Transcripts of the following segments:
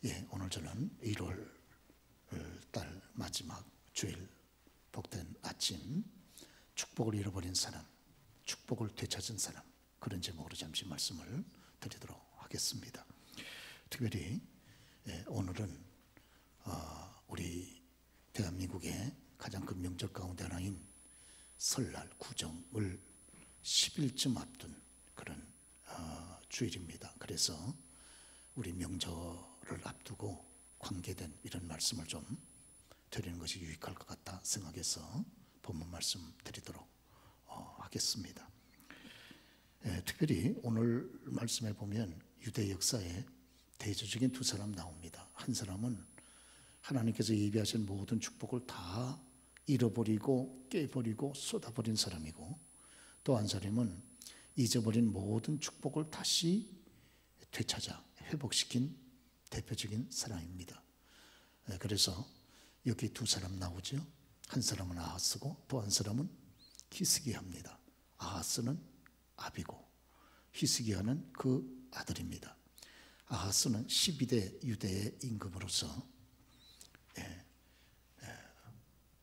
예, 오늘 저는 1월 달 마지막 주일 복된 아침, 축복을 잃어버린 사람, 축복을 되찾은 사람, 그런 제목으로 잠시 말씀을 드리도록 하겠습니다. 특별히 오늘은 우리 대한민국의 가장 큰 명절 가운데 하나인 설날 구정을 10일쯤 앞둔 그런 주일입니다. 그래서 우리 명절을 앞두고 관계된 이런 말씀을 좀 드리는 것이 유익할 것 같다 생각해서 본문 말씀 드리도록 하겠습니다. 특별히 오늘 말씀에 보면 유대 역사에 대조적인 두 사람 나옵니다. 한 사람은 하나님께서 예비하신 모든 축복을 다 잃어버리고 깨버리고 쏟아버린 사람이고, 또 한 사람은 잊어버린 모든 축복을 다시 되찾아 회복시킨 대표적인 사람입니다. 그래서 여기 두 사람 나오죠. 한 사람은 아하스고 또 한 사람은 히스기야입니다. 아하스는 아비고 히스기야는 그 아들입니다. 아하스는 12대 유대의 임금으로서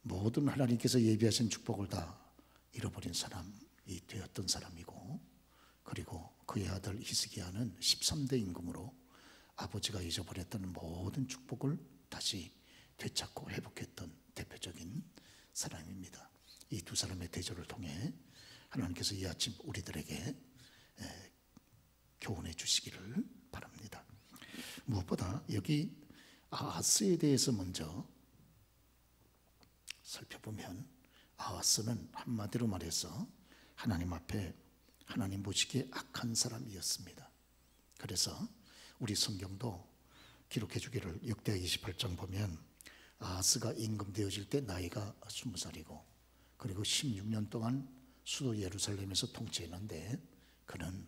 모든 하나님께서 예비하신 축복을 다 잃어버린 사람이 되었던 사람이고, 그리고 그의 아들 히스기야는 13대 임금으로 아버지가 잊어버렸던 모든 축복을 다시 되찾고 회복했던 대표적인 사람입니다. 이 두 사람의 대조를 통해 하나님께서 이 아침 우리들에게 교훈해 주시기를 바랍니다. 무엇보다 여기 아하스에 대해서 먼저 살펴보면, 아하스는 한마디로 말해서 하나님 앞에 하나님 보시기에 악한 사람이었습니다. 그래서 우리 성경도 기록해 주기를 역대하 28장 보면 아하스가 임금 되어질 때 나이가 20살이고 그리고 16년 동안 수도 예루살렘에서 통치했는데, 그는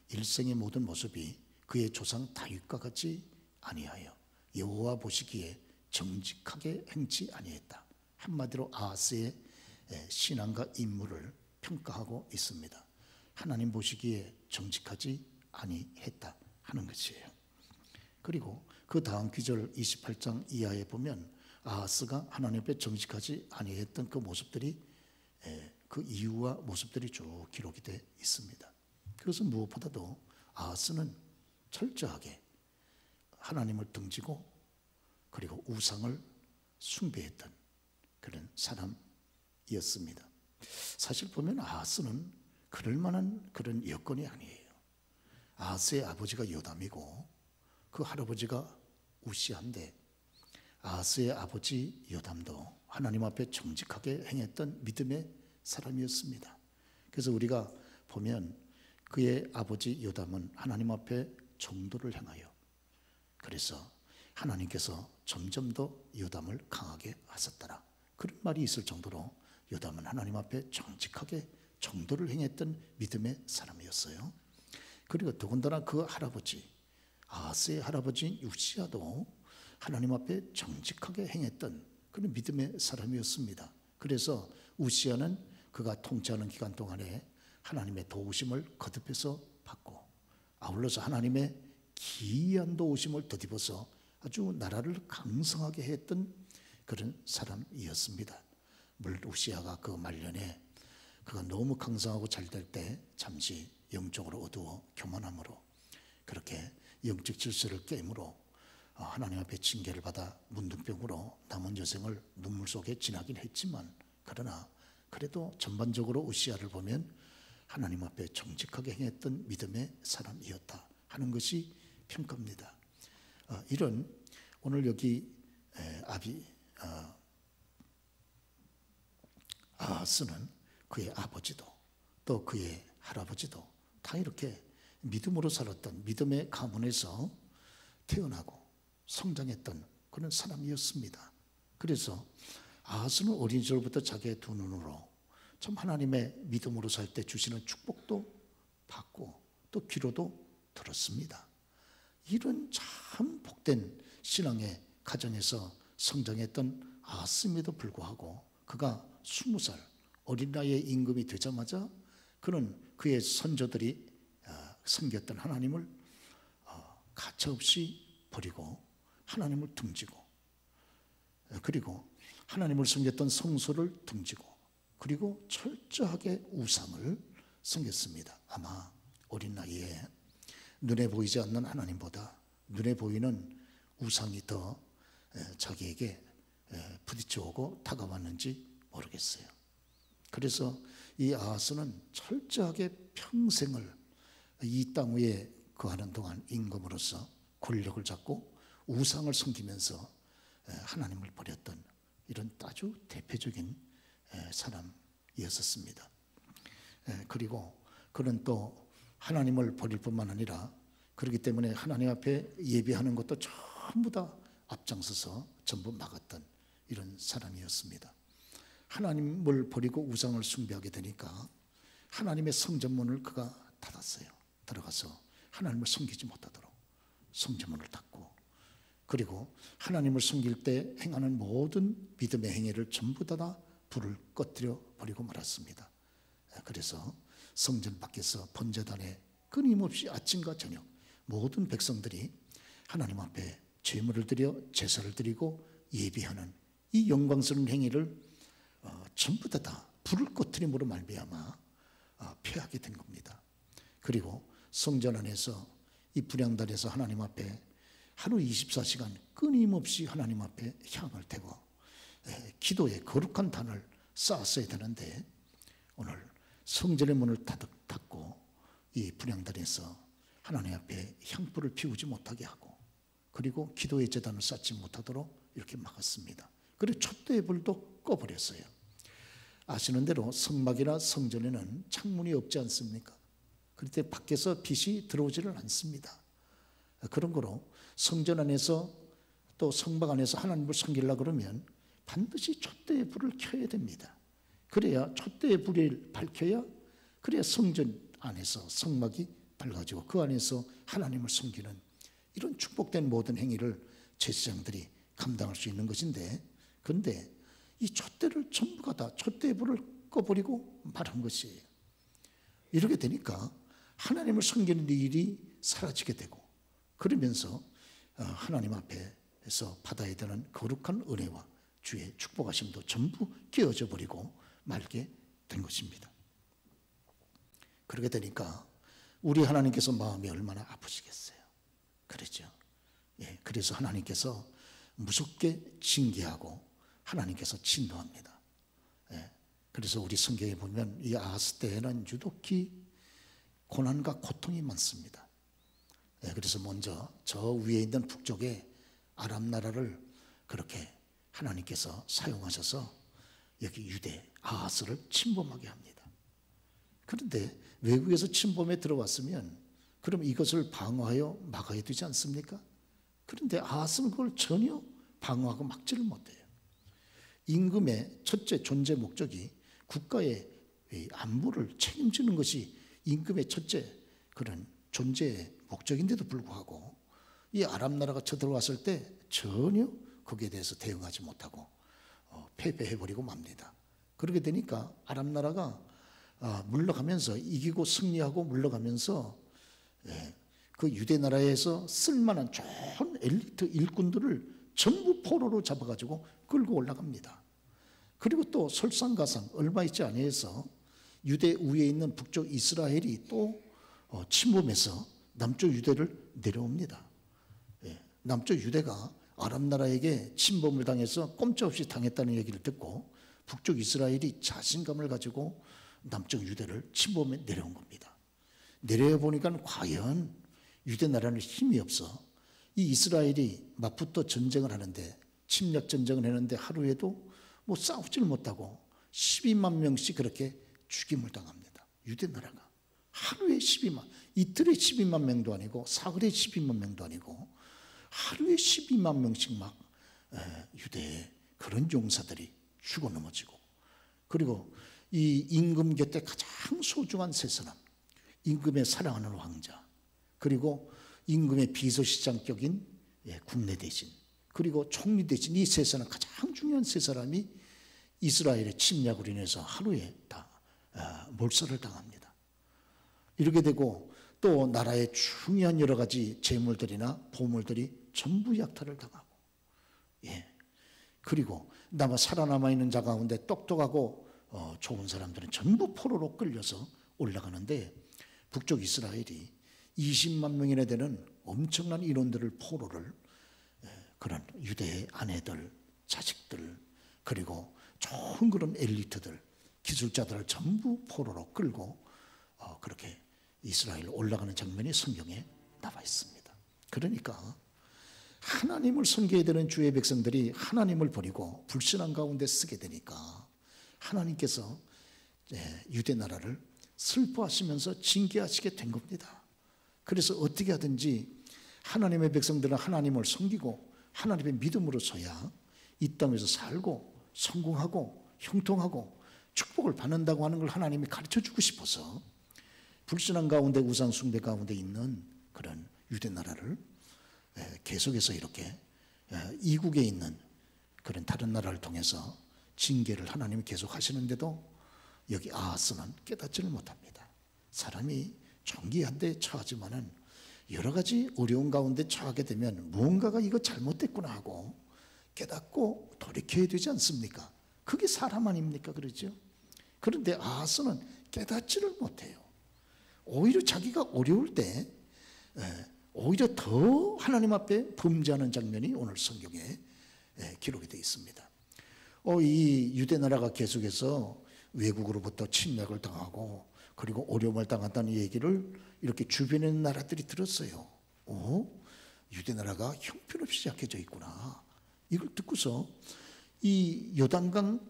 일생의 모든 모습이 그의 조상 다윗과 같이 아니하여 여호와 보시기에 정직하게 행치 아니했다. 한마디로 아하스의 신앙과 인물을 평가하고 있습니다. 하나님 보시기에 정직하지 아니했다 하는 것이에요. 그리고 그 다음 귀절 28장 이하에 보면 아하스가 하나님 앞에 정직하지 아니했던 그 모습들이, 그 이유와 모습들이 쭉 기록이 되어 있습니다. 그것은 무엇보다도 아하스는 철저하게 하나님을 등지고 그리고 우상을 숭배했던 그런 사람이었습니다. 사실 보면 아하스는 그럴 만한 그런 여건이 아니에요. 아하스의 아버지가 요담이고 그 할아버지가 우시아인데, 아하스의 아버지 요담도 하나님 앞에 정직하게 행했던 믿음의 사람이었습니다. 그래서 우리가 보면 그의 아버지 요담은 하나님 앞에 정도를 행하여, 그래서 하나님께서 점점 더 요담을 강하게 하셨더라, 그런 말이 있을 정도로 요담은 하나님 앞에 정직하게 정도를 행했던 믿음의 사람이었어요. 그리고 더군다나 그 할아버지, 아하스의 할아버지 우시아도 하나님 앞에 정직하게 행했던 그런 믿음의 사람이었습니다. 그래서 우시아는 그가 통치하는 기간 동안에 하나님의 도우심을 거듭해서 받고, 아울러서 하나님의 기이한 도우심을 덧입어서 아주 나라를 강성하게 했던 그런 사람이었습니다. 물론 우시아가 그 말년에 그가 너무 강성하고 잘 될 때 잠시 영적으로 어두워 교만함으로 그렇게 영적 질서를 깨므로 하나님 앞에 징계를 받아 문둥병으로 남은 여생을 눈물 속에 지나긴 했지만, 그러나 그래도 전반적으로 우시아를 보면 하나님 앞에 정직하게 행했던 믿음의 사람이었다 하는 것이 평가입니다. 이런 오늘 여기 아하스는 그의 아버지도 또 그의 할아버지도 다 이렇게 믿음으로 살았던, 믿음의 가문에서 태어나고 성장했던 그런 사람이었습니다. 그래서 아하스는 어린 시절부터 자기의 두 눈으로 참 하나님의 믿음으로 살 때 주시는 축복도 받고 또 기로도 들었습니다. 이런 참 복된 신앙의 가정에서 성장했던 아하스임에도 불구하고 그가 20살 어린 나이에 임금이 되자마자 그는 그의 선조들이 섬겼던 하나님을 가차없이 버리고 하나님을 등지고, 그리고 하나님을 섬겼던 성소를 등지고, 그리고 철저하게 우상을 섬겼습니다. 아마 어린 나이에 눈에 보이지 않는 하나님보다 눈에 보이는 우상이 더 자기에게 부딪혀 오고 다가왔는지 모르겠어요. 그래서 이 아하스는 철저하게 평생을 이 땅 위에 거하는 동안 임금으로서 권력을 잡고 우상을 섬기면서 하나님을 버렸던 이런 아주 대표적인 사람이었습니다. 그리고 그는 또 하나님을 버릴 뿐만 아니라 그렇기 때문에 하나님 앞에 예배하는 것도 전부 다 앞장서서 전부 막았던 이런 사람이었습니다. 하나님을 버리고 우상을 숭배하게 되니까 하나님의 성전문을 그가 닫았어요. 들어가서 하나님을 섬기지 못하도록 성전문을 닫고, 그리고 하나님을 섬길 때 행하는 모든 믿음의 행위를 전부 다 불을 꺼뜨려 버리고 말았습니다. 그래서 성전 밖에서 번제단에 끊임없이 아침과 저녁 모든 백성들이 하나님 앞에 제물을 드려 제사를 드리고 예비하는 이 영광스러운 행위를 전부 다 불을 꺼뜨림으로 말미암아 폐하게 된 겁니다. 그리고 성전 안에서 이 분향단에서 하나님 앞에 하루 24시간 끊임없이 하나님 앞에 향을 태워 기도의 거룩한 단을 쌓았어야 되는데, 오늘 성전의 문을 닫고 이 분향단에서 하나님 앞에 향불을 피우지 못하게 하고, 그리고 기도의 제단을 쌓지 못하도록 이렇게 막았습니다. 그리고 촛대의 불도 꺼버렸어요. 아시는 대로 성막이나 성전에는 창문이 없지 않습니까? 그럴 때 밖에서 빛이 들어오지를 않습니다. 그런 거로 성전 안에서 또 성막 안에서 하나님을 섬기려고 그러면 반드시 촛대의 불을 켜야 됩니다. 그래야 촛대의 불이 밝혀야, 그래야 성전 안에서 성막이 밝아지고 그 안에서 하나님을 섬기는 이런 축복된 모든 행위를 제사장들이 감당할 수 있는 것인데, 그런데 이 촛대를 전부가 다 촛대의 불을 꺼버리고 말한 것이에요. 이렇게 되니까 하나님을 섬기는 일이 사라지게 되고, 그러면서 하나님 앞에서 받아야 되는 거룩한 은혜와 주의 축복하심도 전부 깨어져 버리고 말게 된 것입니다. 그렇게 되니까 우리 하나님께서 마음이 얼마나 아프시겠어요. 그렇죠. 그래서 하나님께서 무섭게 징계하고 하나님께서 진노합니다. 그래서 우리 성경에 보면 이 아하스 때에는 유독히 고난과 고통이 많습니다. 그래서 먼저 저 위에 있는 북쪽에 아람 나라를 그렇게 하나님께서 사용하셔서 여기 유대 아하스를 침범하게 합니다. 그런데 외국에서 침범에 들어왔으면 그럼 이것을 방어하여 막아야 되지 않습니까? 그런데 아하스는 그걸 전혀 방어하고 막지를 못해요. 임금의 첫째 존재 목적이 국가의 안보를 책임지는 것이 임금의 첫째 그런 존재의 목적인데도 불구하고 이 아람 나라가 쳐들어왔을 때 전혀 거기에 대해서 대응하지 못하고 패배해버리고 맙니다. 그렇게 되니까 아람 나라가 물러가면서 이기고 승리하고 물러가면서 그 유대 나라에서 쓸만한 좋은 엘리트 일꾼들을 전부 포로로 잡아가지고 끌고 올라갑니다. 그리고 또 설상가상 얼마 있지 아니해서 유대 위에 있는 북쪽 이스라엘이 또 침범해서 남쪽 유대를 내려옵니다. 남쪽 유대가 아람 나라에게 침범을 당해서 꼼짝없이 당했다는 얘기를 듣고 북쪽 이스라엘이 자신감을 가지고 남쪽 유대를 침범해 내려온 겁니다. 내려와 보니까 과연 유대 나라는 힘이 없어 이 이스라엘이 맞붙어 전쟁을 하는데, 침략 전쟁을 했는데 하루에도 뭐 싸우질 못하고 12만 명씩 그렇게 죽임을 당합니다. 유대 나라가 하루에 12만, 이틀에 12만 명도 아니고 사흘에 12만 명도 아니고 하루에 12만 명씩 막 유대의 그런 용사들이 죽어 넘어지고, 그리고 이 임금 곁에 가장 소중한 세 사람, 임금의 사랑하는 왕자, 그리고 임금의 비서실장격인 국내 대신, 그리고 총리 대신, 이 세 사람, 가장 중요한 세 사람이 이스라엘의 침략으로 인해서 하루에 다 몰살을 당합니다. 이렇게 되고 또 나라의 중요한 여러 가지 재물들이나 보물들이 전부 약탈을 당하고, 그리고 살아남아 있는 자 가운데 똑똑하고 좋은 사람들은 전부 포로로 끌려서 올라가는데, 북쪽 이스라엘이 20만 명이나 되는 엄청난 인원들을 포로를, 그런 유대의 아내들, 자식들, 그리고 좋은 그런 엘리트들, 기술자들을 전부 포로로 끌고 그렇게 이스라엘 올라가는 장면이 성경에 나와 있습니다. 그러니까 하나님을 섬겨야 되는 주의 백성들이 하나님을 버리고 불신앙 가운데 쓰게 되니까 하나님께서 유대 나라를 슬퍼하시면서 징계하시게 된 겁니다. 그래서 어떻게 하든지 하나님의 백성들은 하나님을 섬기고 하나님의 믿음으로 서야 이 땅에서 살고 성공하고 형통하고 축복을 받는다고 하는 걸 하나님이 가르쳐주고 싶어서 불신앙 가운데 우상 숭배 가운데 있는 그런 유대 나라를 계속해서 이렇게 이국에 있는 그런 다른 나라를 통해서 징계를 하나님이 계속 하시는데도 여기 아하스는 깨닫지를 못합니다. 사람이 종기한 데 처하지만은 여러 가지 어려운 가운데 처하게 되면 무언가가 이거 잘못됐구나 하고 깨닫고 돌이켜야 되지 않습니까? 그게 사람 아닙니까? 그러죠? 그런데 아하스는 깨닫지를 못해요. 오히려 자기가 어려울 때 오히려 더 하나님 앞에 범죄하는 장면이 오늘 성경에 기록이 되어 있습니다. 이 유대 나라가 계속해서 외국으로부터 침략을 당하고 그리고 어려움을 당한다는 얘기를 이렇게 주변에 있는 나라들이 들었어요. 유대 나라가 형편없이 약해져 있구나. 이걸 듣고서 이 요단강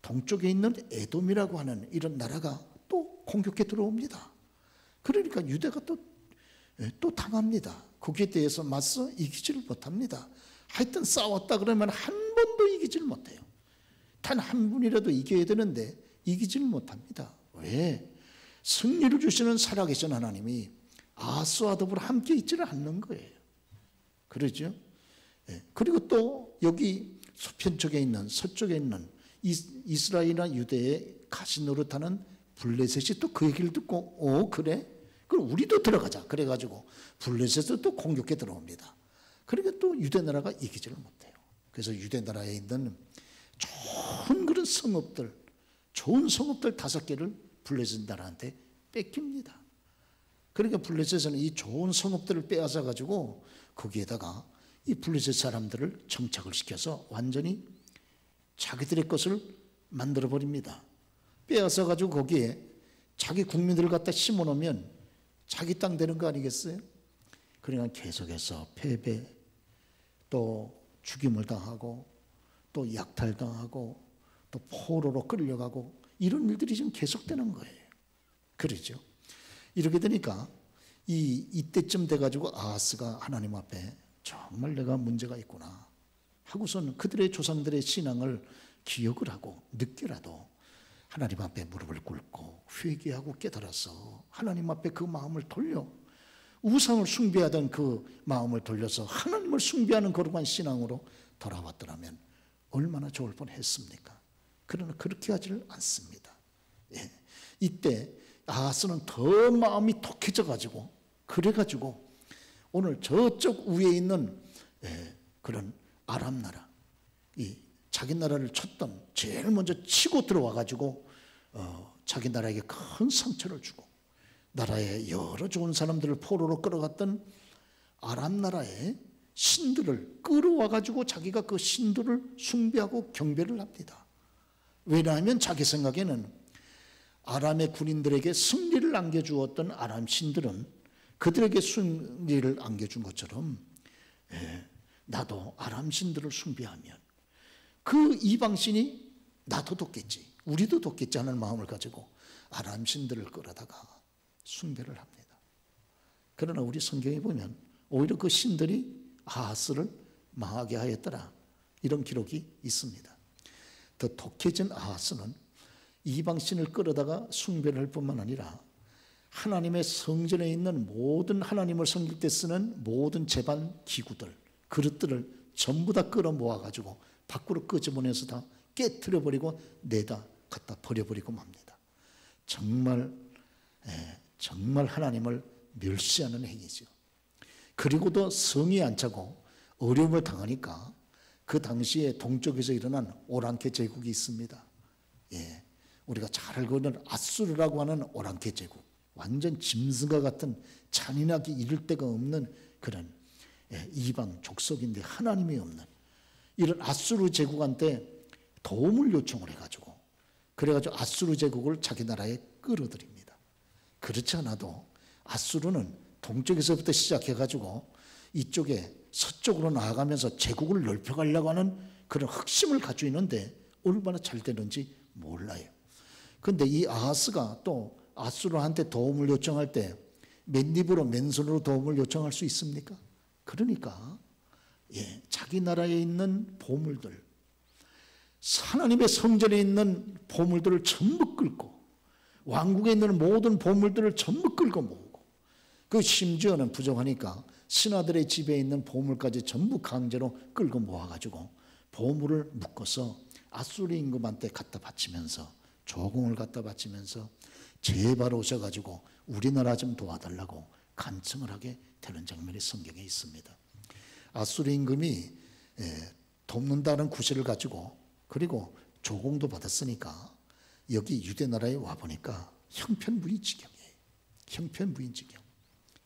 동쪽에 있는 에돔이라고 하는 이런 나라가 또 공격해 들어옵니다. 그러니까 유대가 또 당합니다. 거기에 대해서 맞서 이기지를 못합니다. 하여튼 싸웠다 그러면 한 번도 이기지를 못해요. 단 한 분이라도 이겨야 되는데 이기지를 못합니다. 왜? 승리를 주시는 살아계신 하나님이 아하스와 더불어 함께 있지를 않는 거예요. 그러죠? 그리고 또 여기 서편 쪽에 있는 서쪽에 있는 이스라엘이나 유대의 가시 노릇하는 블레셋이 또 그 얘기를 듣고 그래? 그럼 우리도 들어가자. 그래가지고 블레셋도 또 공격해 들어옵니다. 그러니까 또 유대 나라가 이기지를 못해요. 그래서 유대 나라에 있는 좋은 그런 성읍들, 좋은 성읍들 5개를 블레셋 나라한테 뺏깁니다. 그러니까 블레셋은 이 좋은 성읍들을 빼앗아 가지고 거기에다가 이 블레셋 사람들을 정착을 시켜서 완전히 자기들의 것을 만들어 버립니다. 빼앗아 가지고 거기에 자기 국민들을 갖다 심어 놓으면 자기 땅 되는 거 아니겠어요? 그러니까 계속해서 패배, 또 죽임을 당하고 또 약탈당하고 또 포로로 끌려가고 이런 일들이 지금 계속되는 거예요. 그렇죠? 이렇게 되니까 이때쯤 돼가지고 아하스가 하나님 앞에 정말 내가 문제가 있구나 하고서는 그들의 조상들의 신앙을 기억을 하고 늦게라도 하나님 앞에 무릎을 꿇고 회개하고 깨달아서 하나님 앞에 그 마음을 돌려 우상을 숭배하던 그 마음을 돌려서 하나님을 숭배하는 거룩한 신앙으로 돌아왔더라면 얼마나 좋을 뻔했습니까? 그러나 그렇게 하지를 않습니다. 이때 아하스는 더 마음이 독해져 가지고 그래가지고 오늘 저쪽 위에 있는 그런 아람 나라, 이 자기 나라를 쳤던 제일 먼저 치고 들어와 가지고 자기 나라에게 큰 상처를 주고 나라에 여러 좋은 사람들을 포로로 끌어갔던 아람 나라의 신들을 끌어와 가지고 자기가 그 신들을 숭배하고 경배를 합니다. 왜냐하면 자기 생각에는 아람의 군인들에게 승리를 안겨주었던 아람 신들은 그들에게 승리를 안겨준 것처럼 나도 아람 신들을 숭배하면 그 이방신이 나도 돕겠지, 우리도 돕겠지 하는 마음을 가지고 아람 신들을 끌어다가 숭배를 합니다. 그러나 우리 성경에 보면 오히려 그 신들이 아하스를 망하게 하였더라 이런 기록이 있습니다. 더 독해진 아하스는 이방신을 끌어다가 숭배를 할 뿐만 아니라 하나님의 성전에 있는 모든 하나님을 섬길 때 쓰는 모든 제반 기구들, 그릇들을 전부 다 끌어 모아가지고 밖으로 끄집어내서 다 깨트려버리고 내다 갖다 버려버리고 맙니다. 정말 하나님을 멸시하는 행위죠. 그리고도 성에 안 차고 어려움을 당하니까 그 당시에 동쪽에서 일어난 오랑캐 제국이 있습니다. 예, 우리가 잘 알고 있는 아수르라고 하는 오랑캐 제국, 완전 짐승과 같은 잔인하게 이를 데가 없는 그런 이방 족속인데 하나님이 없는 이런 아수르 제국한테 도움을 요청을 해가지고 그래가지고 아수르 제국을 자기 나라에 끌어들입니다. 그렇지 않아도 아수르는 동쪽에서부터 시작해가지고 이쪽에 서쪽으로 나아가면서 제국을 넓혀가려고 하는 그런 흑심을 가지고 있는데 얼마나 잘 되는지 몰라요. 그런데 이 아하스가 또 아수르한테 도움을 요청할 때 맨입으로 맨손으로 도움을 요청할 수 있습니까? 그러니까 자기 나라에 있는 보물들, 하나님의 성전에 있는 보물들을 전부 끌고 왕국에 있는 모든 보물들을 전부 끌고 모으고 그 심지어는 부족하니까 신하들의 집에 있는 보물까지 전부 강제로 끌고 모아가지고 보물을 묶어서 아수르 임금한테 갖다 바치면서 조공을 갖다 바치면서 제발 오셔가지고 우리나라 좀 도와달라고 간청을 하게 되는 장면이 성경에 있습니다. 아수르 임금이 돕는다는 구실을 가지고 그리고 조공도 받았으니까 여기 유대 나라에 와보니까 형편무인지경이에요. 형편무인지경.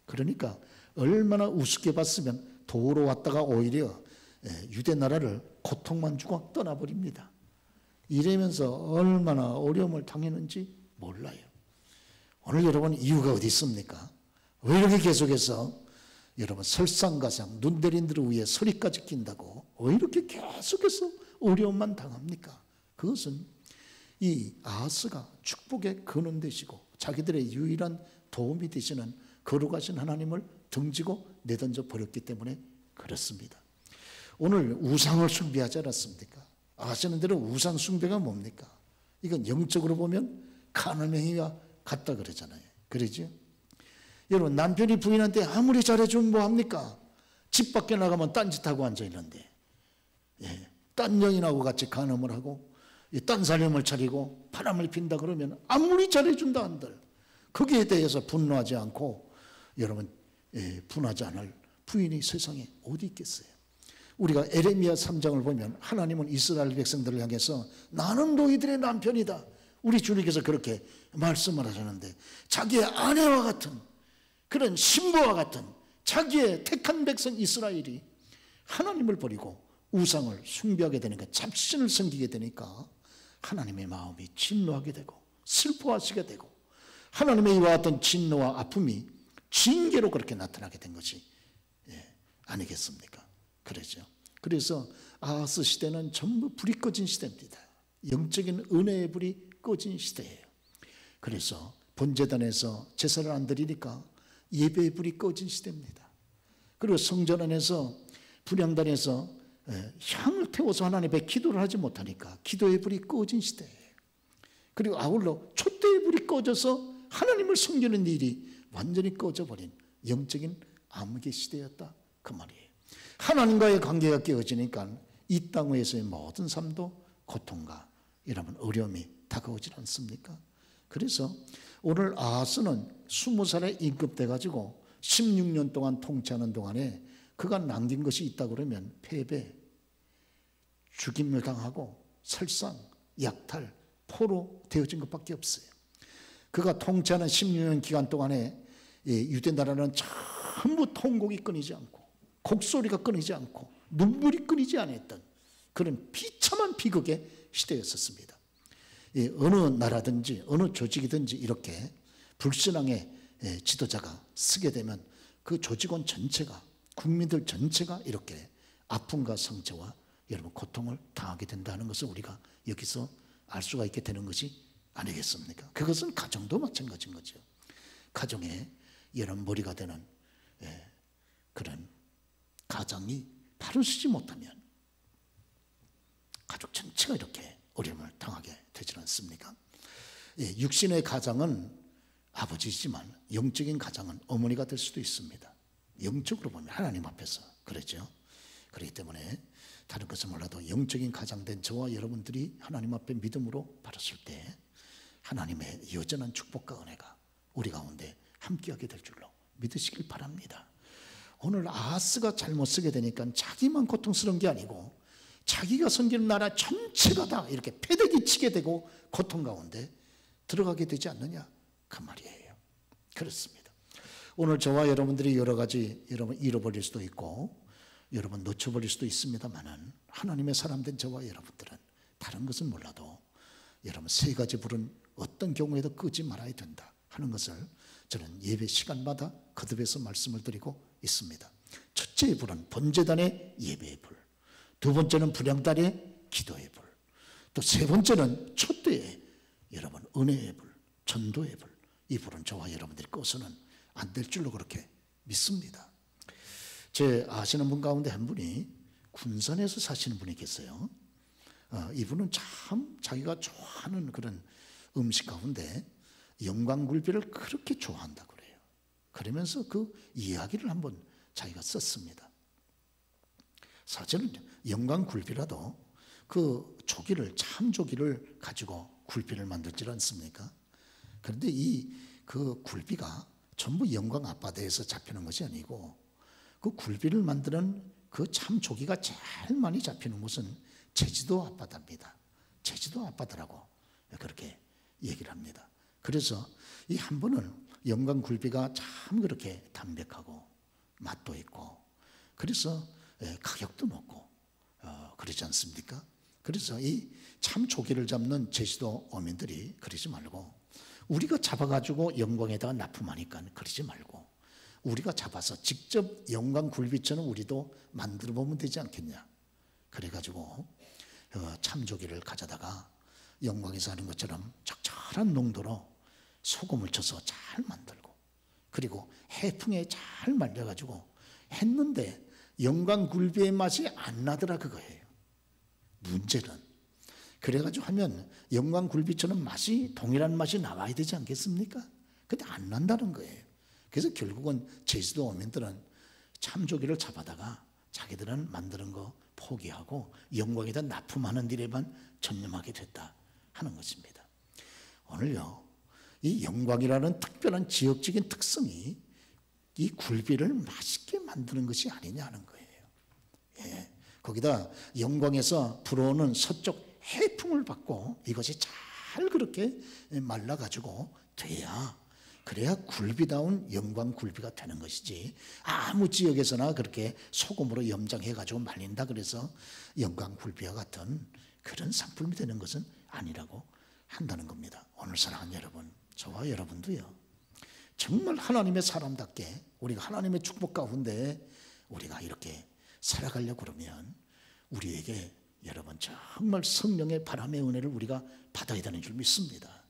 그러니까 얼마나 우습게 봤으면 도로 왔다가 오히려 유대 나라를 고통만 주고 떠나버립니다. 이러면서 얼마나 어려움을 당했는지 몰라요. 오늘 여러분 이유가 어디 있습니까? 왜 이렇게 계속해서 여러분 설상가상 눈대린들을 위해 소리까지 낀다고 왜 이렇게 계속해서 어려움만 당합니까? 그것은 이 아하스가 축복의 근원 되시고 자기들의 유일한 도움이 되시는 거룩하신 하나님을 등지고 내던져 버렸기 때문에 그렇습니다. 오늘 우상을 숭배하지 않았습니까? 아시는 대로 우상 숭배가 뭡니까? 이건 영적으로 보면 간음행위와 같다 그러잖아요. 그러죠? 여러분 남편이 부인한테 아무리 잘해주면 뭐합니까? 집 밖에 나가면 딴짓하고 앉아있는데 딴 여인하고 같이 간음을 하고 딴 사람을 차리고 바람을 핀다 그러면 아무리 잘해준다 한들 거기에 대해서 분노하지 않고 여러분 분하지 않을 부인이 세상에 어디 있겠어요? 우리가 에레미야 3장을 보면 하나님은 이스라엘 백성들을 향해서 나는 너희들의 남편이다. 우리 주님께서 그렇게 말씀을 하셨는데 자기의 아내와 같은 그런 신부와 같은 자기의 택한 백성 이스라엘이 하나님을 버리고 우상을 숭배하게 되니까 잡신을 섬기게 되니까 하나님의 마음이 진노하게 되고 슬퍼하시게 되고 하나님의 이와 같은 진노와 아픔이 징계로 그렇게 나타나게 된 것이 아니겠습니까? 그러죠. 그래서 아하스 시대는 전부 불이 꺼진 시대입니다. 영적인 은혜의 불이 꺼진 시대예요. 그래서 본제단에서 제사를 안 드리니까 예배의 불이 꺼진 시대입니다. 그리고 성전 안에서 분향단에서 향을 태워서 하나님 앞에 기도를 하지 못하니까 기도의 불이 꺼진 시대예요. 그리고 아울러 촛대의 불이 꺼져서 하나님을 섬기는 일이 완전히 꺼져버린 영적인 암흑의 시대였다 그 말이에요. 하나님과의 관계가 깨어지니까 이 땅 위에서의 모든 삶도 고통과 이러면 어려움이 다가오지 않습니까? 그래서 오늘 아하스는 20살에 임금돼가지고 16년 동안 통치하는 동안에 그가 남긴 것이 있다고 그러면 패배, 죽임을 당하고 설상, 약탈, 포로 되어진 것밖에 없어요. 그가 통치하는 16년 기간 동안에 유대 나라는 전부 통곡이 끊이지 않고 곡소리가 끊이지 않고 눈물이 끊이지 않았던 그런 비참한 비극의 시대였었습니다. 어느 나라든지 어느 조직이든지 이렇게 불신앙의 지도자가 쓰게 되면 그 조직원 전체가 국민들 전체가 이렇게 아픔과 상처와 여러분 고통을 당하게 된다는 것을 우리가 여기서 알 수가 있게 되는 것이 아니겠습니까? 그것은 가정도 마찬가지인 거죠. 가정에 여러분 머리가 되는 그런 가장이 바로 서지 못하면 가족 전체가 이렇게 어려움을 당하게 되지 않습니까? 육신의 가장은 아버지지만 영적인 가장은 어머니가 될 수도 있습니다. 영적으로 보면 하나님 앞에서 그렇죠. 그렇기 때문에 다른 것은 몰라도 영적인 가장된 저와 여러분들이 하나님 앞에 믿음으로 바랐을 때 하나님의 여전한 축복과 은혜가 우리 가운데 함께하게 될 줄로 믿으시길 바랍니다. 오늘 아하스가 잘못 쓰게 되니까 자기만 고통스러운 게 아니고 자기가 섬기는 나라 전체가 다 이렇게 패대기 치게 되고 고통 가운데 들어가게 되지 않느냐 그 말이에요. 그렇습니다. 오늘 저와 여러분들이 여러 가지 여러분 잃어버릴 수도 있고 여러분 놓쳐버릴 수도 있습니다만은 하나님의 사람된 저와 여러분들은 다른 것은 몰라도 여러분 세 가지 불은 어떤 경우에도 끄지 말아야 된다 하는 것을 저는 예배 시간마다 거듭해서 말씀을 드리고 있습니다. 첫째의 불은 번제단의 예배의 불, 두 번째는 분향단의 기도의 불, 또 세 번째는 촛대의 여러분 은혜의 불, 전도의 불. 이 불은 저와 여러분들이 꺼서는 안 될 줄로 그렇게 믿습니다. 제 아시는 분 가운데 한 분이 군산에서 사시는 분이 계세요. 이분은 참 자기가 좋아하는 그런 음식 가운데 영광굴비를 그렇게 좋아한다고 그래요. 그러면서 그 이야기를 한번 자기가 썼습니다. 사실은 영광굴비라도 그 조기를 참조기를 가지고 굴비를 만들지 않습니까? 그런데 그 굴비가 전부 영광 앞바다에서 잡히는 것이 아니고 그 굴비를 만드는 그 참조기가 제일 많이 잡히는 곳은 제주도 앞바다입니다. 제주도 앞바다라고 그렇게 얘기를 합니다. 그래서 이 한 번은 영광 굴비가 참 그렇게 담백하고 맛도 있고 그래서 가격도 높고 그러지 않습니까? 그래서 이 참조기를 잡는 제주도 어민들이 그러지 말고 우리가 잡아가지고 영광에다가 납품하니까 그러지 말고 우리가 잡아서 직접 영광 굴비처럼 우리도 만들어 보면 되지 않겠냐. 그래가지고 참조기를 가져다가 영광에서 하는 것처럼 적절한 농도로 소금을 쳐서 잘 만들고 그리고 해풍에 잘 말려가지고 했는데 영광 굴비의 맛이 안 나더라 그거예요. 문제는 그래가지고 하면 영광 굴비처럼 맛이 동일한 맛이 나와야 되지 않겠습니까? 근데 안 난다는 거예요. 그래서 결국은 제주도 어민들은 참조기를 잡아다가 자기들은 만드는 거 포기하고 영광에다 납품하는 일에만 전념하게 됐다 하는 것입니다. 오늘요 이 영광이라는 특별한 지역적인 특성이 이 굴비를 맛있게 만드는 것이 아니냐 하는 거예요. 예. 거기다 영광에서 불어오는 서쪽 해풍을 받고 이것이 잘 그렇게 말라가지고 그래야 굴비다운 영광 굴비가 되는 것이지 아무 지역에서나 그렇게 소금으로 염장해가지고 말린다 그래서 영광 굴비와 같은 그런 상품이 되는 것은 아니라고 한다는 겁니다. 오늘 사랑하는 여러분, 저와 여러분도요 정말 하나님의 사람답게 우리가 하나님의 축복 가운데 우리가 이렇게 살아가려고 그러면 우리에게 여러분 정말 성령의 바람의 은혜를 우리가 받아야 되는 줄 믿습니다.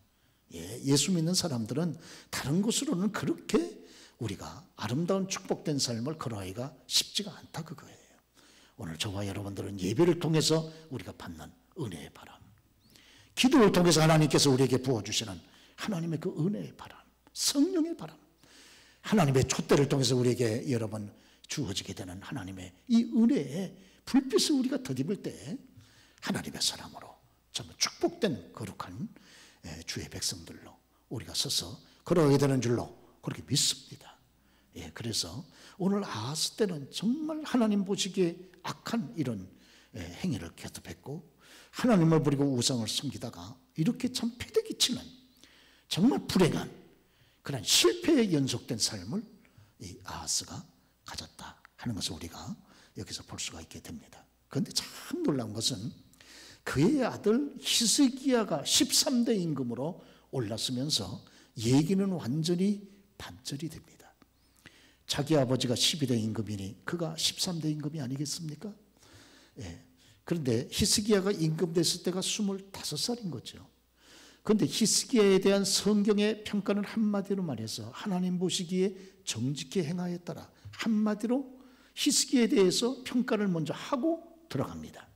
예수 믿는 사람들은 다른 곳으로는 그렇게 우리가 아름다운 축복된 삶을 걸어가기가 쉽지가 않다 그거예요. 오늘 저와 여러분들은 예배를 통해서 우리가 받는 은혜의 바람, 기도를 통해서 하나님께서 우리에게 부어주시는 하나님의 그 은혜의 바람, 성령의 바람, 하나님의 촛대를 통해서 우리에게 여러분 주어지게 되는 하나님의 이 은혜의 불빛을 우리가 덧입을 때 하나님의 사람으로 정말 축복된 거룩한 주의 백성들로 우리가 서서 걸어가게 되는 줄로 그렇게 믿습니다. 그래서 오늘 아하스 때는 정말 하나님 보시기에 악한 이런 행위를 계속했고 하나님을 버리고 우상을 섬기다가 이렇게 참 패대기치는 정말 불행한 그런 실패에 연속된 삶을 이 아하스가 가졌다 하는 것을 우리가 여기서 볼 수가 있게 됩니다. 그런데 참 놀라운 것은 그의 아들 히스기야가 13대 임금으로 올랐으면서 얘기는 완전히 반절이 됩니다. 자기 아버지가 12대 임금이니 그가 13대 임금이 아니겠습니까? 그런데 히스기야가 임금 됐을 때가 25살인 거죠. 그런데 히스기야에 대한 성경의 평가는 한마디로 말해서 하나님 보시기에 정직히 행하였더라. 한마디로 히스기야에 대해서 평가를 먼저 하고 들어갑니다.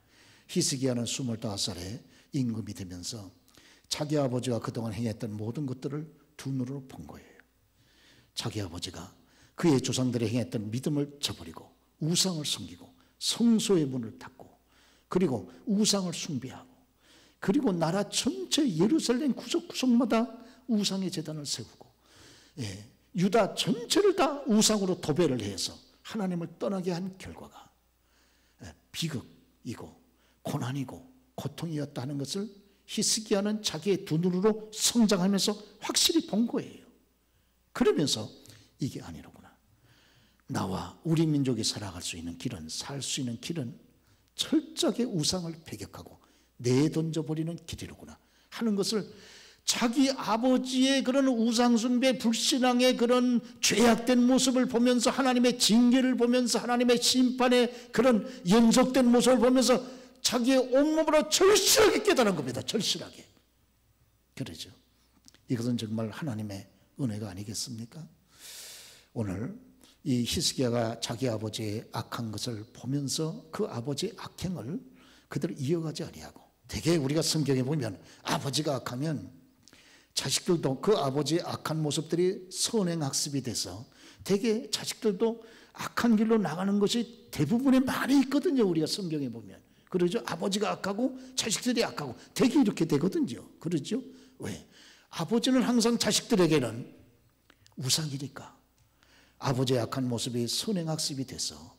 히스기야는 25살에 임금이 되면서 자기 아버지가 그동안 행했던 모든 것들을 두 눈으로 본 거예요. 자기 아버지가 그의 조상들이 행했던 믿음을 저버리고 우상을 섬기고 성소의 문을 닫고 그리고 우상을 숭배하고 그리고 나라 전체 예루살렘 구석구석마다 우상의 제단을 세우고 유다 전체를 다 우상으로 도배를 해서 하나님을 떠나게 한 결과가 비극이고 고난이고 고통이었다 하는 것을 히스기야는 자기의 두 눈으로 성장하면서 확실히 본 거예요. 그러면서 이게 아니로구나, 나와 우리 민족이 살아갈 수 있는 길은, 살 수 있는 길은 철저하게 우상을 배격하고 내던져버리는 길이로구나 하는 것을 자기 아버지의 그런 우상숭배 불신앙의 그런 죄악된 모습을 보면서, 하나님의 징계를 보면서, 하나님의 심판의 그런 연속된 모습을 보면서 자기의 온몸으로 절실하게 깨달은 겁니다. 절실하게. 그러죠. 이것은 정말 하나님의 은혜가 아니겠습니까? 오늘 이 히스기야가 자기 아버지의 악한 것을 보면서 그 아버지의 악행을 그대로 이어가지 아니하고, 되게 우리가 성경에 보면 아버지가 악하면 자식들도 그 아버지의 악한 모습들이 선행학습이 돼서 되게 자식들도 악한 길로 나가는 것이 대부분에 많이 있거든요. 우리가 성경에 보면 그러죠. 아버지가 악하고 자식들이 악하고 되게 이렇게 되거든요. 그러죠. 왜? 아버지는 항상 자식들에게는 우상이니까 아버지의 악한 모습이 선행학습이 돼서,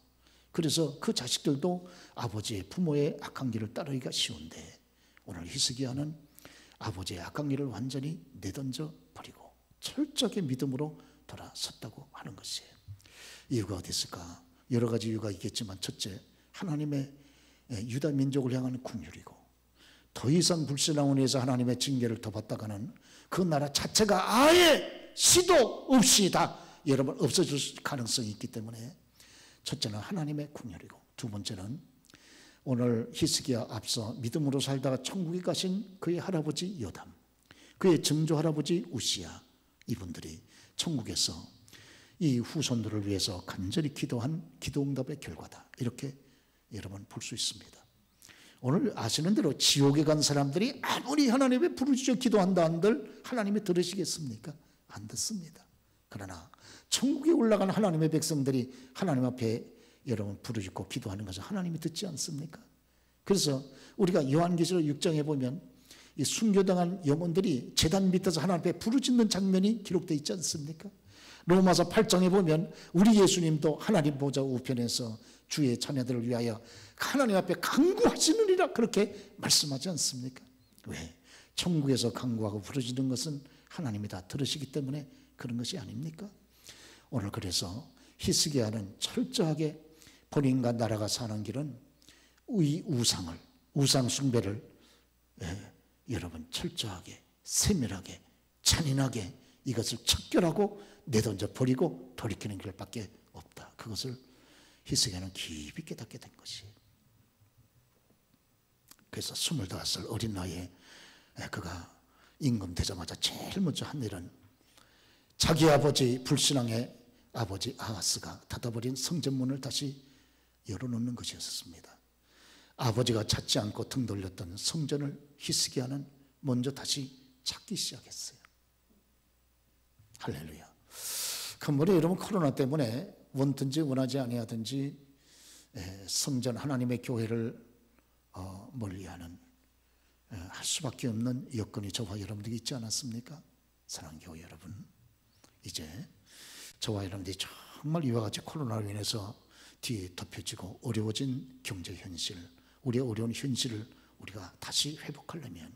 그래서 그 자식들도 아버지의 부모의 악한 길을 따르기가 쉬운데, 오늘 히스기야는 아버지의 악한 길을 완전히 내던져 버리고 철저하게 믿음으로 돌아섰다고 하는 것이에요. 이유가 어디 있을까? 여러 가지 이유가 있겠지만, 첫째, 하나님의 유다 민족을 향한 긍휼이고, 더 이상 불신앙으로 인해서 하나님의 징계를 더 받다가는 그 나라 자체가 아예 시도 없이 다 여러분 없어질 가능성이 있기 때문에, 첫째는 하나님의 긍휼이고, 두 번째는 오늘 히스기야 앞서 믿음으로 살다가 천국에 가신 그의 할아버지 요담, 그의 증조 할아버지 우시야, 이분들이 천국에서 이 후손들을 위해서 간절히 기도한 기도응답의 결과다, 이렇게 여러분 볼 수 있습니다. 오늘 아시는 대로 지옥에 간 사람들이 아무리 하나님의 부르짖어 기도한다 한들 하나님이 들으시겠습니까? 안 듣습니다. 그러나 천국에 올라간 하나님의 백성들이 하나님 앞에 여러분 부르짖고 기도하는 것을 하나님이 듣지 않습니까? 그래서 우리가 요한계시록 6장에 보면 이 순교당한 영혼들이 제단 밑에서 하나님 앞에 부르짖는 장면이 기록되어 있지 않습니까? 로마서 8장에 보면 우리 예수님도 하나님 보좌 우편에서 주의 자녀들을 위하여 하나님 앞에 간구하시느니라, 그렇게 말씀하지 않습니까? 왜? 천국에서 간구하고 부르짖는 것은 하나님이 다 들으시기 때문에 그런 것이 아닙니까? 오늘 그래서 히스기야는 철저하게 본인과 나라가 사는 길은 우상을, 우상 숭배를 여러분 철저하게, 세밀하게, 잔인하게 이것을 척결하고 내던져 버리고 돌이키는 길밖에 없다. 그것을 히스기야는 깊이 깨닫게 된 것이에요. 그래서 25살 어린 나이에 그가 임금 되자마자 제일 먼저 한 일은 자기 아버지 불신앙의 아버지 아하스가 닫아버린 성전문을 다시 열어놓는 것이었습니다. 아버지가 찾지 않고 등 돌렸던 성전을 히스기야는 먼저 다시 찾기 시작했어요. 할렐루야. 그러므로 여러분, 코로나 때문에 원든지 원하지 아니하든지 성전, 하나님의 교회를 멀리하는 할 수밖에 없는 여건이 저와 여러분들이 있지 않았습니까? 사랑하는 교회 여러분, 이제 저와 여러분들이 정말 이와 같이 코로나로 인해서 뒤에 덮여지고 어려워진 경제 현실, 우리의 어려운 현실을 우리가 다시 회복하려면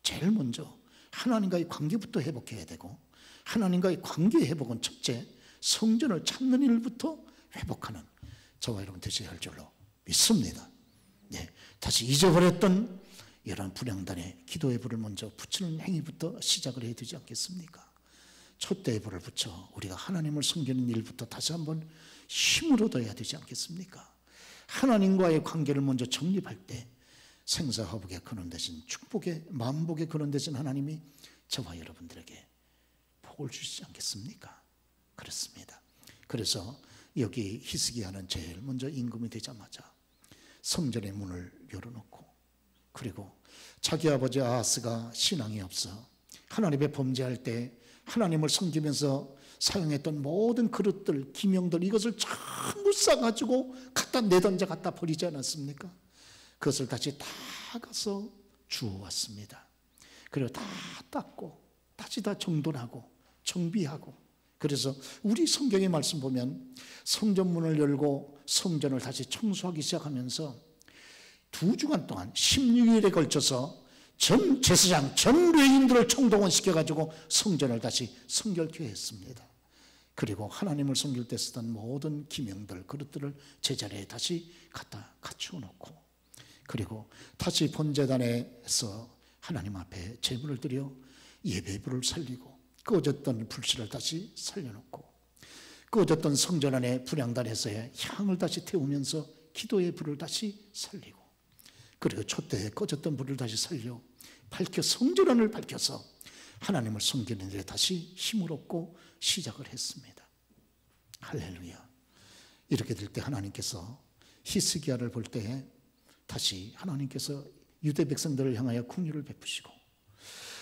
제일 먼저 하나님과의 관계부터 회복해야 되고, 하나님과의 관계 회복은 첫째 성전을 찾는 일부터 회복하는 저와 여러분 되셔야 할 줄로 믿습니다. 다시 잊어버렸던 이런 분향단에 기도의 불을 먼저 붙이는 행위부터 시작을 해야 되지 않겠습니까? 촛대의 불을 붙여 우리가 하나님을 섬기는 일부터 다시 한번 힘을 얻어야 되지 않겠습니까? 하나님과의 관계를 먼저 정립할 때 생사화복의 근원 대신 축복의 만복의 근원 대신 하나님이 저와 여러분들에게 복을 주시지 않겠습니까? 그렇습니다. 그래서 여기 히스기야는 제일 먼저 임금이 되자마자 성전의 문을 열어놓고, 그리고 자기 아버지 아하스가 신앙이 없어 하나님의 범죄할 때 하나님을 섬기면서 사용했던 모든 그릇들, 기명들, 이것을 전부 싸가지고 갖다 내던져 갖다 버리지 않았습니까? 그것을 다시 다 가서 주워왔습니다. 그리고 다 닦고 다시 다 정돈하고 정비하고, 그래서 우리 성경의 말씀 보면 성전문을 열고 성전을 다시 청소하기 시작하면서 2주간 동안 16일에 걸쳐서 전 제사장, 전 레위인들을 총동원시켜가지고 성전을 다시 성결케 했습니다. 그리고 하나님을 섬길 때 쓰던 모든 기명들, 그릇들을 제자리에 다시 갖다 갖추어 놓고, 그리고 다시 본제단에서 하나님 앞에 제물을 드려 예배의 불을 살리고, 꺼졌던 불씨를 다시 살려놓고, 꺼졌던 성전 안에 분향단에서의 향을 다시 태우면서 기도의 불을 다시 살리고, 그리고 촛대에 꺼졌던 불을 다시 살려 밝혀 성전 안을 밝혀서 하나님을 섬기는 일에 다시 힘을 얻고 시작을 했습니다. 할렐루야. 이렇게 될 때 하나님께서 히스기야를 볼 때 다시 하나님께서 유대 백성들을 향하여 긍휼을 베푸시고,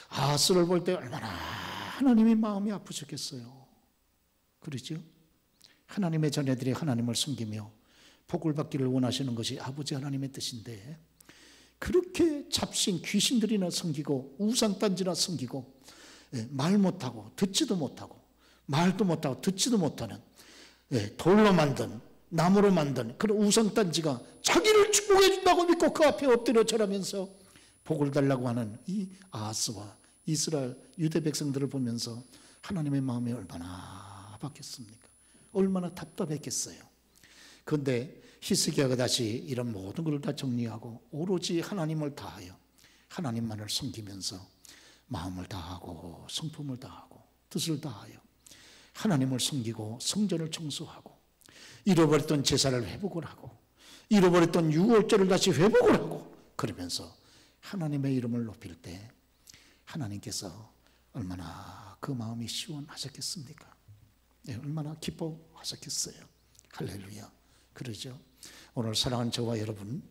아하스를 볼 때 얼마나 하나님의 마음이 아프셨겠어요. 그렇죠? 하나님의 자녀들이 하나님을 섬기며 복을 받기를 원하시는 것이 아버지 하나님의 뜻인데, 그렇게 잡신 귀신들이나 섬기고 우상단지나 섬기고 말 못하고 듣지도 못하고 말도 못하고 듣지도 못하는 돌로 만든 나무로 만든 그런 우상단지가 자기를 축복해 준다고 믿고 그 앞에 엎드려 절하면서 복을 달라고 하는 이 아하스와 이스라엘 유대 백성들을 보면서 하나님의 마음이 얼마나 아팠겠습니까? 얼마나 답답했겠어요. 그런데 히스기야가 다시 이런 모든 것을 다 정리하고 오로지 하나님을 다하여 하나님만을 섬기면서 마음을 다하고 성품을 다하고 뜻을 다하여 하나님을 섬기고 성전을 청소하고 잃어버렸던 제사를 회복을 하고 잃어버렸던 유월절을 다시 회복을 하고, 그러면서 하나님의 이름을 높일 때 하나님께서 얼마나 그 마음이 시원하셨겠습니까? 얼마나 기뻐하셨겠어요. 할렐루야. 그러죠. 오늘 사랑하는 저와 여러분,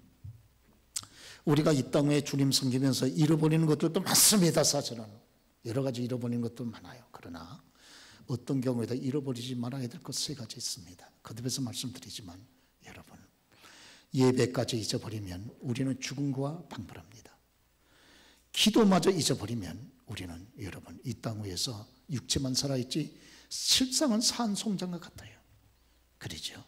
우리가 이 땅에 주님 섬기면서 잃어버리는 것들도 많습니다. 사실은 여러 가지 잃어버리는 것도 많아요. 그러나 어떤 경우에도 잃어버리지 말아야 될 것 3가지 있습니다. 거듭해서 말씀드리지만, 여러분, 예배까지 잊어버리면 우리는 죽음과 방불합니다. 기도마저 잊어버리면 우리는, 여러분, 이 땅 위에서 육체만 살아있지 실상은 산송장과 같아요. 그러죠.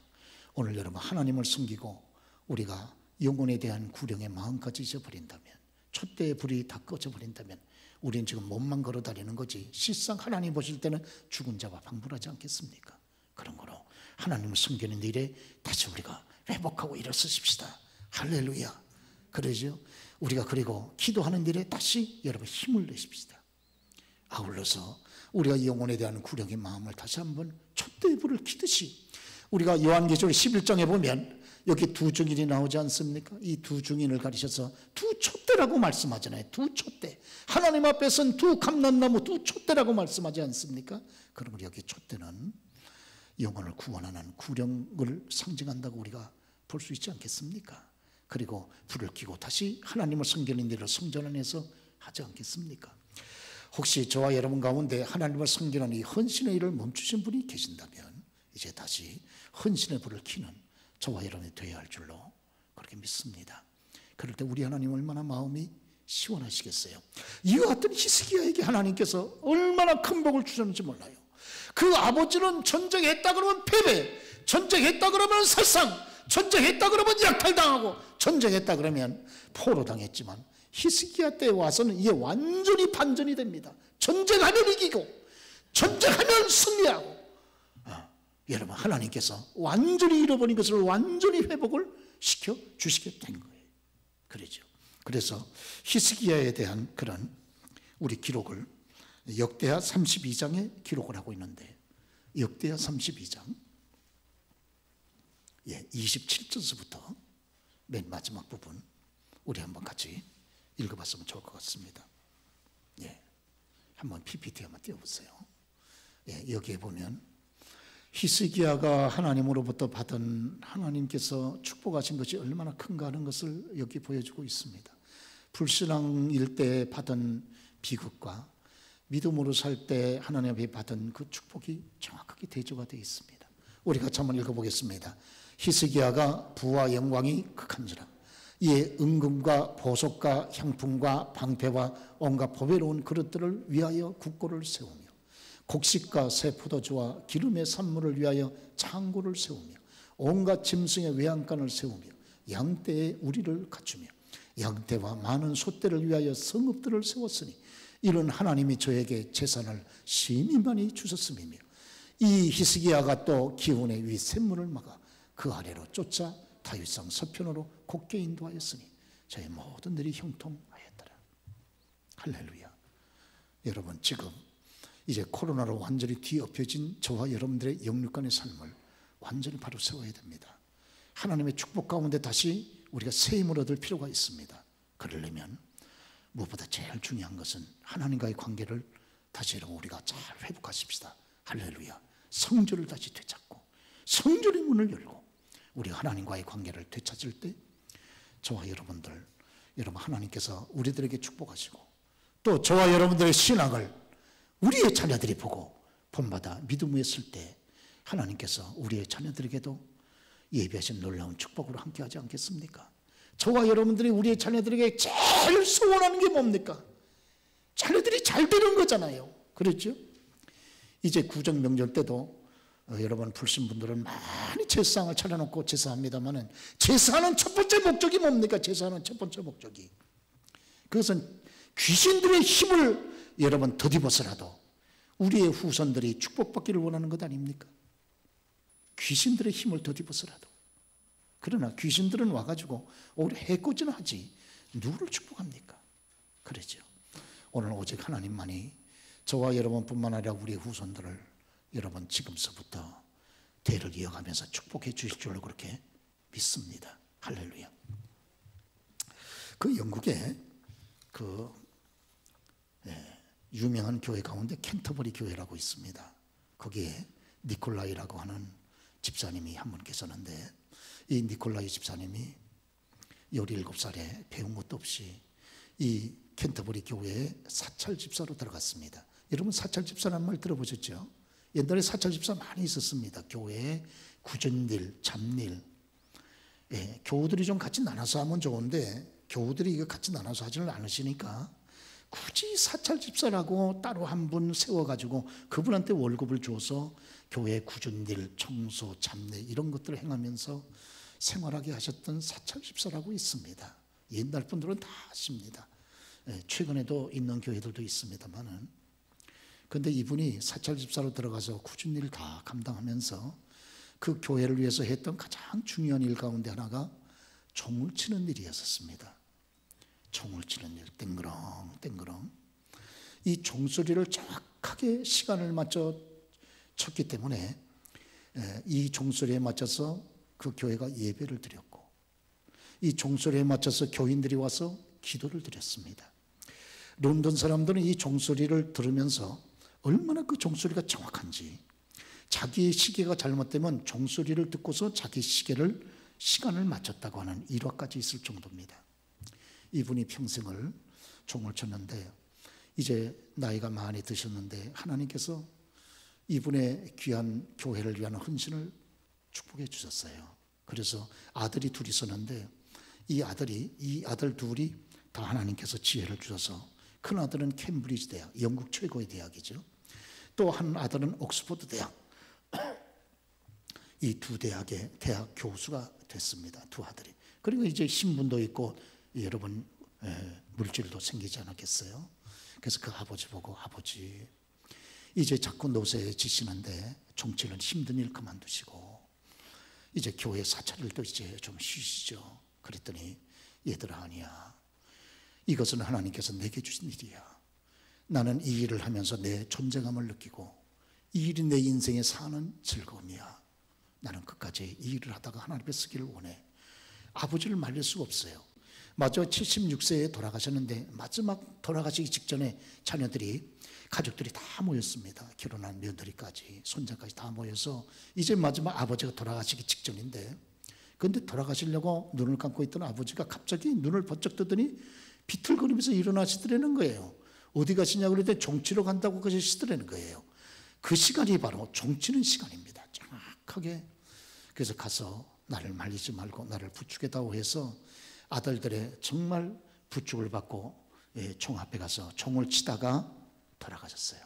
오늘 여러분, 하나님을 섬기고 우리가 영혼에 대한 구령의 마음까지 잊어버린다면, 촛대의 불이 다 꺼져버린다면 우리는 지금 몸만 걸어다니는 거지 실상 하나님 보실 때는 죽은 자와 방불하지 않겠습니까? 그런 거로 하나님을 섬기는 일에 다시 우리가 회복하고 일어서십시다. 할렐루야. 그러죠. 우리가 그리고 기도하는 일에 다시 여러분 힘을 내십시다. 아울러서 우리가 영혼에 대한 구령의 마음을 다시 한번 촛대의 불을 켜듯이, 우리가 요한계시록 11장에 보면 여기 2 증인이 나오지 않습니까? 이 2 증인을 가리셔서 2 촛대라고 말씀하잖아요. 2 촛대. 하나님 앞에 선 2 감람나무 2 촛대라고 말씀하지 않습니까? 그러면 여기 촛대는 영혼을 구원하는 구령을 상징한다고 우리가 볼 수 있지 않겠습니까? 그리고 불을 켜고 다시 하나님을 섬기는 일을 성전 안에서 하지 않겠습니까? 혹시 저와 여러분 가운데 하나님을 섬기는 이 헌신의 일을 멈추신 분이 계신다면 이제 다시 헌신의 불을 켜는 저와 여러분이 되어야 할 줄로 그렇게 믿습니다. 그럴 때 우리 하나님 얼마나 마음이 시원하시겠어요. 이와 같은 히스기야에게 하나님께서 얼마나 큰 복을 주셨는지 몰라요. 그 아버지는 전쟁했다 그러면 패배, 전쟁했다 그러면 살상, 전쟁했다 그러면 약탈당하고, 전쟁했다 그러면 포로당했지만 히스기야 때 와서는 이게 완전히 반전이 됩니다. 전쟁하면 이기고 전쟁하면 승리하고, 여러분, 하나님께서 완전히 잃어버린 것을 완전히 회복을 시켜 주시게 된 거예요. 그러죠. 그래서 히스기야에 대한 그런 우리 기록을 역대하 32장에 기록을 하고 있는데, 역대하 32장 27절서부터 맨 마지막 부분 우리 한번 같이 읽어봤으면 좋을 것 같습니다. 한번 PPT 한번 띄워보세요. 여기에 보면 히스기야가 하나님으로부터 받은, 하나님께서 축복하신 것이 얼마나 큰가 하는 것을 여기 보여주고 있습니다. 불신앙일 때 받은 비극과 믿음으로 살 때 하나님 앞에 받은 그 축복이 정확하게 대조가 되어 있습니다. 우리가 한번 읽어보겠습니다. 히스기야가 부와 영광이 극한지라 이에 은금과 보석과 향품과 방패와 온갖 보배로운 그릇들을 위하여 국고를 세우며 곡식과 새 포도주와 기름의 산물을 위하여 창고를 세우며 온갖 짐승의 외양간을 세우며 양떼에 우리를 갖추며 양떼와 많은 소떼를 위하여 성읍들을 세웠으니 이는 하나님이 저에게 재산을 심히 많이 주셨음이며 이 히스기야가 또 기온의 위 샘물을 막아 그 아래로 쫓아 다윗성 서편으로 곧게 인도하였으니 저의 모든 일이 형통하였더라. 할렐루야. 여러분, 지금 이제 코로나로 완전히 뒤엎여진 저와 여러분들의 영육간의 삶을 완전히 바로 세워야 됩니다. 하나님의 축복 가운데 다시 우리가 새 힘을 얻을 필요가 있습니다. 그러려면 무엇보다 제일 중요한 것은 하나님과의 관계를 다시 여러분 우리가 잘 회복하십시다. 할렐루야. 성전을 다시 되찾고 성전의 문을 열고 우리가 하나님과의 관계를 되찾을 때 저와 여러분들, 여러분 하나님께서 우리들에게 축복하시고 또 저와 여러분들의 신앙을 우리의 자녀들이 보고 본받아 믿음 위에 쓸 때 하나님께서 우리의 자녀들에게도 예비하신 놀라운 축복으로 함께하지 않겠습니까? 저와 여러분들이 우리의 자녀들에게 제일 소원하는 게 뭡니까? 자녀들이 잘 되는 거잖아요. 그렇죠? 이제 구정 명절 때도 여러분 불신분들은 많이 제사상을 차려놓고 제사합니다만은 제사하는 첫 번째 목적이 뭡니까? 제사하는 첫 번째 목적이 그것은 귀신들의 힘을 여러분 덧입어서라도 우리의 후손들이 축복받기를 원하는 것 아닙니까? 귀신들의 힘을 덧입어서라도. 그러나 귀신들은 와가지고 오히려 해코지는 하지 누구를 축복합니까? 그러죠. 오늘 오직 하나님만이 저와 여러분뿐만 아니라 우리의 후손들을 여러분 지금서부터 대를 이어가면서 축복해 주실 줄로 그렇게 믿습니다. 할렐루야. 그 영국에 그 유명한 교회 가운데 캔터버리 교회라고 있습니다. 거기에 니콜라이라고 하는 집사님이 한 분 계셨는데 이 니콜라이 집사님이 17살에 배운 것도 없이 이 캔터버리 교회에 사찰 집사로 들어갔습니다. 여러분 사찰 집사라는 말 들어보셨죠? 옛날에 사찰 집사 많이 있었습니다. 교회에 구전일, 잡일. 교우들이 좀 같이 나눠서 하면 좋은데 교우들이 이거 같이 나눠서 하지는 않으시니까 굳이 사찰 집사라고 따로 한 분 세워가지고 그분한테 월급을 줘서 교회 구전일, 청소, 잡일 이런 것들을 행하면서 생활하게 하셨던 사찰 집사라고 있습니다. 옛날 분들은 다 아십니다. 최근에도 있는 교회들도 있습니다만은. 그런데 이분이 사찰 집사로 들어가서 굳은 일 다 감당하면서 그 교회를 위해서 했던 가장 중요한 일 가운데 하나가 종을 치는 일이었습니다. 종을 치는 일, 땡그렁 땡그렁. 이 종소리를 정확하게 시간을 맞춰 쳤기 때문에 이 종소리에 맞춰서 그 교회가 예배를 드렸고 이 종소리에 맞춰서 교인들이 와서 기도를 드렸습니다. 런던 사람들은 이 종소리를 들으면서 얼마나 그 종소리가 정확한지 자기의 시계가 잘못되면 종소리를 듣고서 자기 시간을 맞췄다고 하는 일화까지 있을 정도입니다. 이분이 평생을 종을 쳤는데 이제 나이가 많이 드셨는데 하나님께서 이분의 귀한 교회를 위한 헌신을 축복해 주셨어요. 그래서 아들이 둘이 있었는데 이 아들 둘이 다 하나님께서 지혜를 주셔서 큰 아들은 캠브리지 대학, 영국 최고의 대학이죠. 또 한 아들은 옥스퍼드 대학. 이 두 대학의 대학 교수가 됐습니다. 두 아들이. 그리고 이제 신분도 있고 여러분 물질도 생기지 않았겠어요. 그래서 그 아버지 보고 아버지 이제 자꾸 노세에 지시는데 정치는 힘든 일 그만두시고 이제 교회 사찰일도 이제 좀 쉬시죠. 그랬더니 얘들아 아니야. 이것은 하나님께서 내게 주신 일이야. 나는 이 일을 하면서 내 존재감을 느끼고 이 일이 내 인생에 사는 즐거움이야. 나는 끝까지 이 일을 하다가 하나님 앞에 쓰기를 원해. 아버지를 말릴 수가 없어요. 마저 76세에 돌아가셨는데 마지막 돌아가시기 직전에 자녀들이 가족들이 다 모였습니다. 결혼한 며느리까지 손자까지 다 모여서 이제 마지막 아버지가 돌아가시기 직전인데 그런데 돌아가시려고 눈을 감고 있던 아버지가 갑자기 눈을 번쩍 뜨더니 비틀거리면서 일어나시더라는 거예요. 어디 가시냐고 그랬더니 종치러 간다고 그러시더라는 거예요. 그 시간이 바로 종치는 시간입니다. 정확하게. 그래서 가서 나를 말리지 말고 나를 부축해다오 해서 아들들의 정말 부축을 받고 총 앞에 가서 총을 치다가 돌아가셨어요.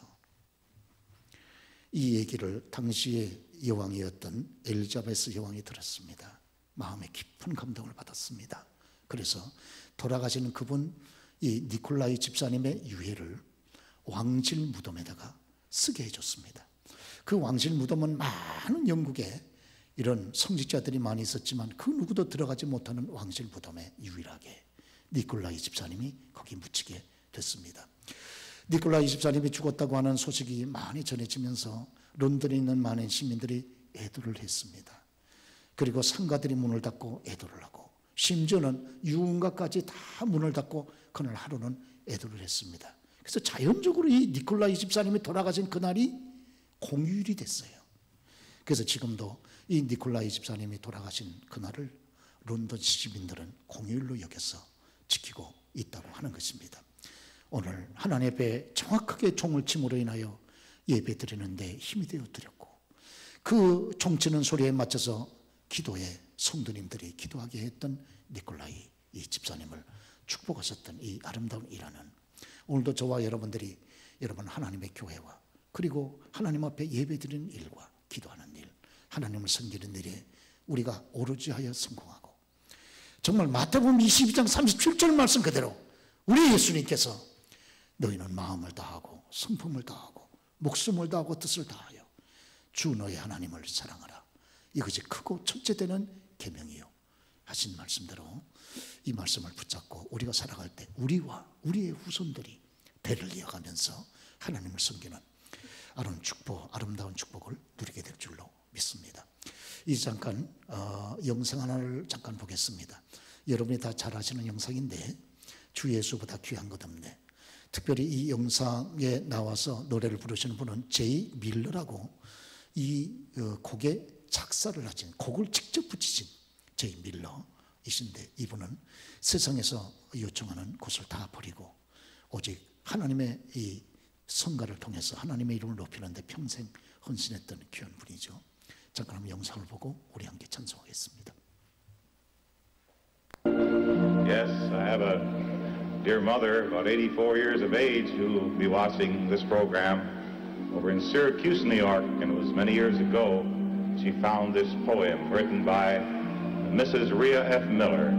이 얘기를 당시의 여왕이었던 엘리자베스 여왕이 들었습니다. 마음에 깊은 감동을 받았습니다. 그래서 돌아가시는 그분 이 니콜라이 집사님의 유해를 왕실 무덤에다가 쓰게 해줬습니다. 그 왕실 무덤은 많은 영국에 이런 성직자들이 많이 있었지만 그 누구도 들어가지 못하는 왕실 무덤에 유일하게 니콜라이 집사님이 거기 묻히게 됐습니다. 니콜라이 집사님이 죽었다고 하는 소식이 많이 전해지면서 런던에 있는 많은 시민들이 애도를 했습니다. 그리고 상가들이 문을 닫고 애도를 하고 심지어는 유흥가까지 다 문을 닫고 그날 하루는 애도를 했습니다. 그래서 자연적으로 이 니콜라이 집사님이 돌아가신 그날이 공휴일이 됐어요. 그래서 지금도 이 니콜라이 집사님이 돌아가신 그날을 런던 시민들은 공휴일로 여겨서 지키고 있다고 하는 것입니다. 오늘 하나님 앞에 정확하게 종을 침으로 인하여 예배 드리는데 힘이 되어 드렸고 그 종치는 소리에 맞춰서 기도에 성도님들이 기도하게 했던 니콜라이 이 집사님을 축복하셨던 이 아름다운 일하는 오늘도 저와 여러분들이 여러분 하나님의 교회와 그리고 하나님 앞에 예배 드리는 일과 기도하는 일 하나님을 섬기는 일에 우리가 오로지 하여 성공하고 정말 마태복음 22장 37절 말씀 그대로 우리 예수님께서 너희는 마음을 다하고 성품을 다하고 목숨을 다하고 뜻을 다하여 주 너의 하나님을 사랑하라. 이것이 크고 첫째 되는 계명이요 하신 말씀대로 이 말씀을 붙잡고 우리가 살아갈 때 우리와 우리의 후손들이 대를 이어가면서 하나님을 섬기는 아름다운 축복을 누리게 될 줄로 믿습니다. 이 잠깐 영상 하나를 잠깐 보겠습니다. 여러분이 다 잘 아시는 영상인데 주 예수보다 귀한 것 없네. 특별히 이 영상에 나와서 노래를 부르시는 분은 제이 밀러라고 이 곡에 작사를 하신 곡을 직접 붙이신 제이 밀러이신데 이분은 세상에서 요청하는 것을 다 버리고 오직 하나님의 이 성가를 통해서 하나님의 이름을 높이는데 평생 헌신했던 귀한 분이죠. 잠깐 한번 영상을 보고 우리 함께 찬송하겠습니다. Yes, I have a dear mother, about 84 years of age, who will be watching this program over in Syracuse, New York, and it was many years ago she found this poem written by Mrs. Rhea F. Miller.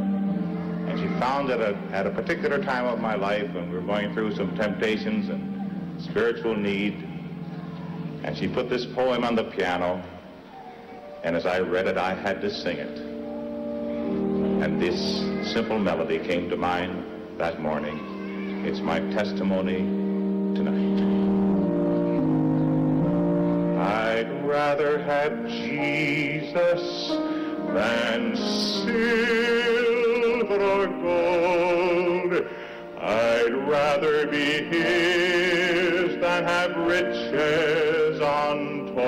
And she found it at a particular time of my life when we were going through some temptations and spiritual need. And she put this poem on the piano, and as I read it, I had to sing it. And this simple melody came to mind that morning. It's my testimony tonight. I'd rather have Jesus than silver or gold. I'd rather be his than have riches untold.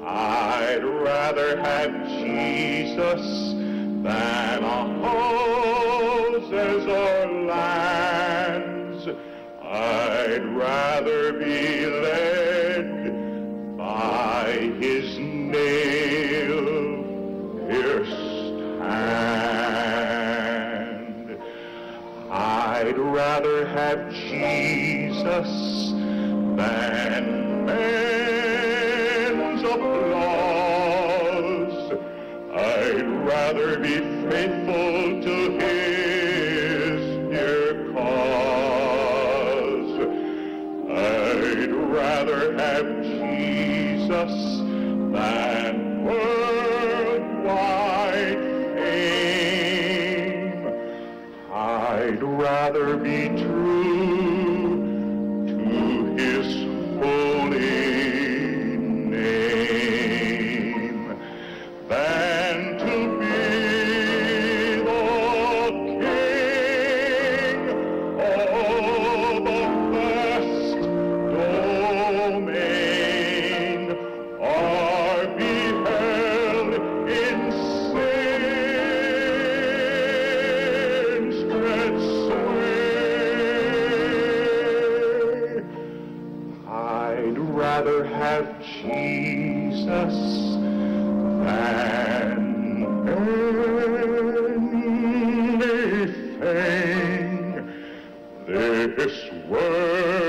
I'd rather have Jesus than houses or lands. I'd rather be led by his nail-pierced hand. I'd rather have Jesus than men's applause. I'd rather be faithful to his dear cause. I'd rather have Jesus than worldwide fame. I'd rather be true to his holy name than to be the king of the vast domain, or be held in sin's dread sway. I'd rather have Jesus than anything this world